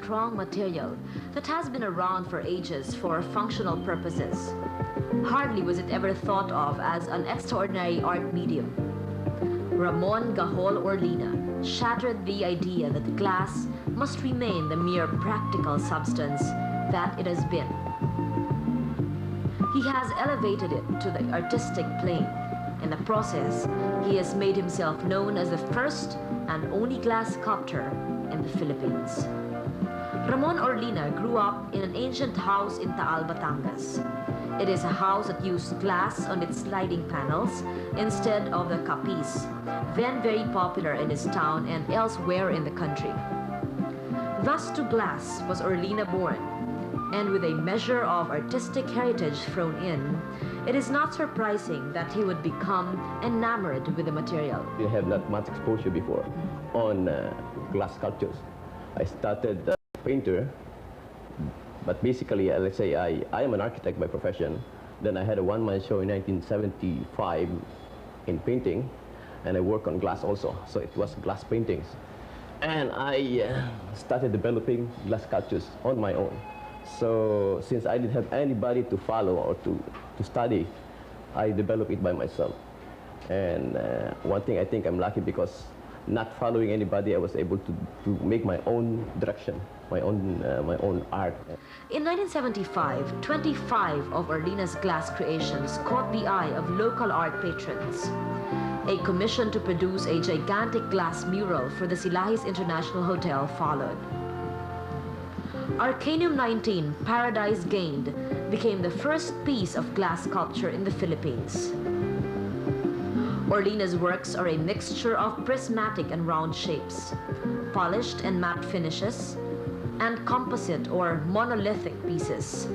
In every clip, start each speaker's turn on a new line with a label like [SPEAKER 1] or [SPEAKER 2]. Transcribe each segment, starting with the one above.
[SPEAKER 1] strong material that has been around for ages for functional purposes. Hardly was it ever thought of as an extraordinary art medium. Ramon Gahol Orlina shattered the idea that glass must remain the mere practical substance that it has been. He has elevated it to the artistic plane. In the process, he has made himself known as the first and only glass sculptor in the Philippines. Ramon Orlina grew up in an ancient house in Taal, Batangas. It is a house that used glass on its sliding panels instead of the kapis, then very popular in his town and elsewhere in the country. Thus to glass was Orlina born, and with a measure of artistic heritage thrown in, it is not surprising that he would become enamored with the material.
[SPEAKER 2] You have not much exposure before on glass sculptures. I started painter, but basically, let's say I am an architect by profession. Then I had a one-man show in 1975 in painting, and I work on glass also. So it was glass paintings. And I started developing glass sculptures on my own. So since I didn't have anybody to follow or to study, I developed it by myself. And one thing I think I'm lucky because not following anybody, I was able to make my own direction, my own art.
[SPEAKER 1] In 1975, 25 of Orlina's glass creations caught the eye of local art patrons. A commission to produce a gigantic glass mural for the Silahis International Hotel followed. Arcanium 19, Paradise Gained, became the first piece of glass sculpture in the Philippines. Orlina's works are a mixture of prismatic and round shapes, polished and matte finishes, and composite or monolithic pieces.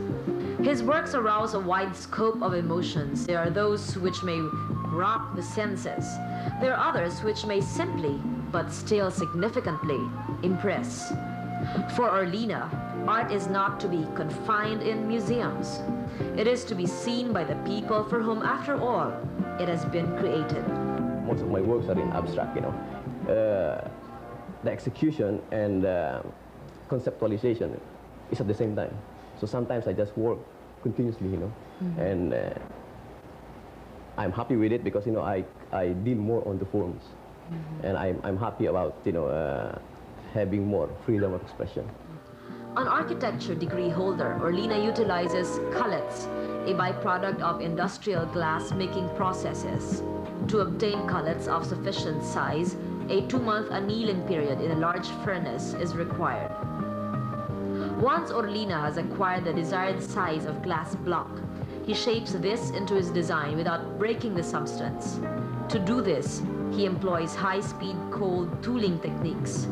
[SPEAKER 1] His works arouse a wide scope of emotions. There are those which may rock the senses. There are others which may simply, but still significantly, impress. For Orlina, art is not to be confined in museums. It is to be seen by the people for whom, after all, it has been created.
[SPEAKER 2] Most of my works are in abstract, you know. The execution and conceptualization is at the same time. So sometimes I just work continuously, you know, and I'm happy with it because, you know, I deal more on the forms, and I'm happy about, you know, having more freedom of expression.
[SPEAKER 1] An architecture degree holder, Orlina utilizes cullets, a byproduct of industrial glass making processes. To obtain cullets of sufficient size, a 2-month annealing period in a large furnace is required. Once Orlina has acquired the desired size of glass block, he shapes this into his design without breaking the substance. To do this, he employs high-speed cold tooling techniques.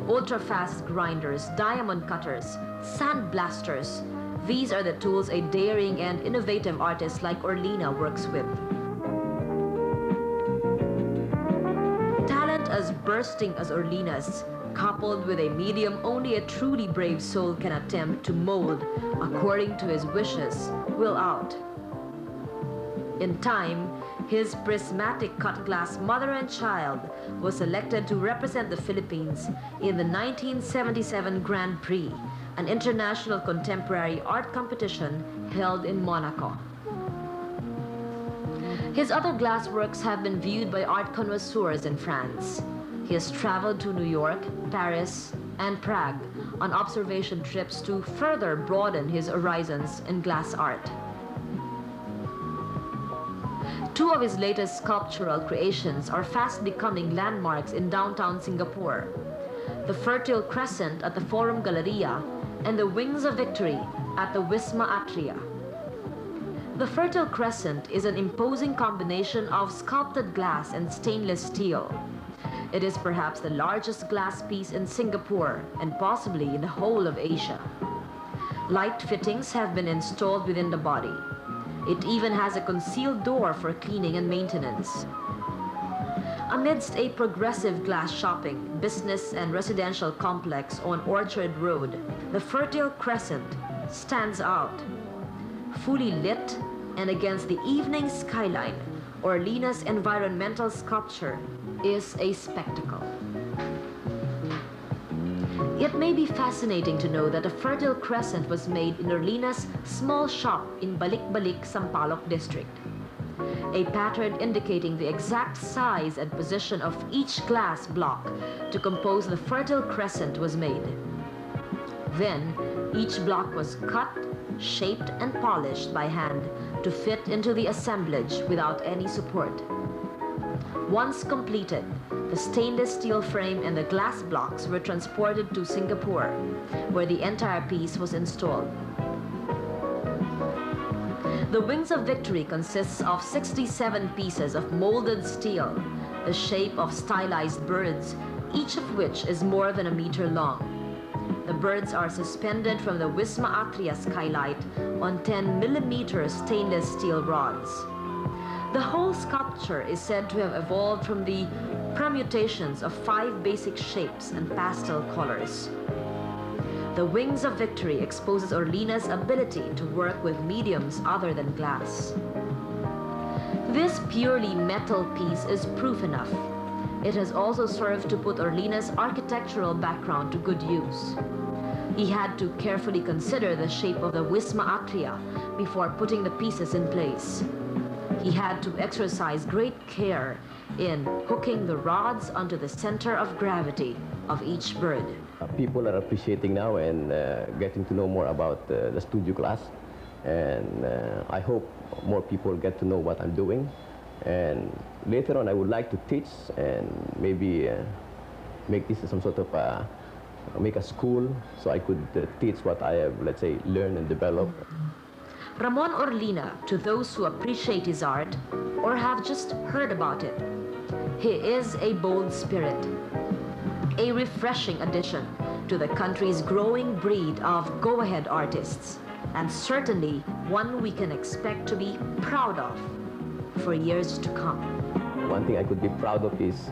[SPEAKER 1] Ultra-fast grinders, diamond cutters, sand blasters. These are the tools a daring and innovative artist like Orlina works with. Talent as bursting as Orlina's, coupled with a medium only a truly brave soul can attempt to mold according to his wishes, will out. In time, his prismatic cut glass mother and child was selected to represent the Philippines in the 1977 Grand Prix, an international contemporary art competition held in Monaco. His other glass works have been viewed by art connoisseurs in France. He has traveled to New York, Paris, and Prague on observation trips to further broaden his horizons in glass art. Two of his latest sculptural creations are fast becoming landmarks in downtown Singapore: the Fertile Crescent at the Forum Galleria and the Wings of Victory at the Wisma Atria. The Fertile Crescent is an imposing combination of sculpted glass and stainless steel. It is perhaps the largest glass piece in Singapore and possibly in the whole of Asia. Light fittings have been installed within the body. It even has a concealed door for cleaning and maintenance. Amidst a progressive glass shopping, business and residential complex on Orchard Road, the Fertile Crescent stands out. Fully lit and against the evening skyline, Orlina's environmental sculpture is a spectacle. It may be fascinating to know that a fertile crescent was made in Orlina's small shop in Balik-Balik, Sampaloc district. A pattern indicating the exact size and position of each glass block to compose the fertile crescent was made. Then, each block was cut, shaped and polished by hand to fit into the assemblage without any support. Once completed, the stainless steel frame and the glass blocks were transported to Singapore, where the entire piece was installed. The Wings of Victory consists of 67 pieces of molded steel, the shape of stylized birds, each of which is more than a meter long. The birds are suspended from the Wisma Atria skylight on 10mm stainless steel rods. The whole sculpture is said to have evolved from the permutations of 5 basic shapes and pastel colors. The Wings of Victory exposes Orlina's ability to work with mediums other than glass. This purely metal piece is proof enough. It has also served to put Orlina's architectural background to good use. He had to carefully consider the shape of the Wisma Atria before putting the pieces in place. He had to exercise great care in hooking the rods onto the center of gravity of each bird.
[SPEAKER 2] People are appreciating now and getting to know more about the studio class, and I hope more people get to know what I'm doing. And later on, I would like to teach and maybe make this some sort of make a school so I could teach what I have, let's say, learned and developed.
[SPEAKER 1] Ramon Orlina, to those who appreciate his art or have just heard about it, he is a bold spirit, a refreshing addition to the country's growing breed of go-ahead artists, and certainly one we can expect to be proud of for years to come.
[SPEAKER 2] One thing I could be proud of is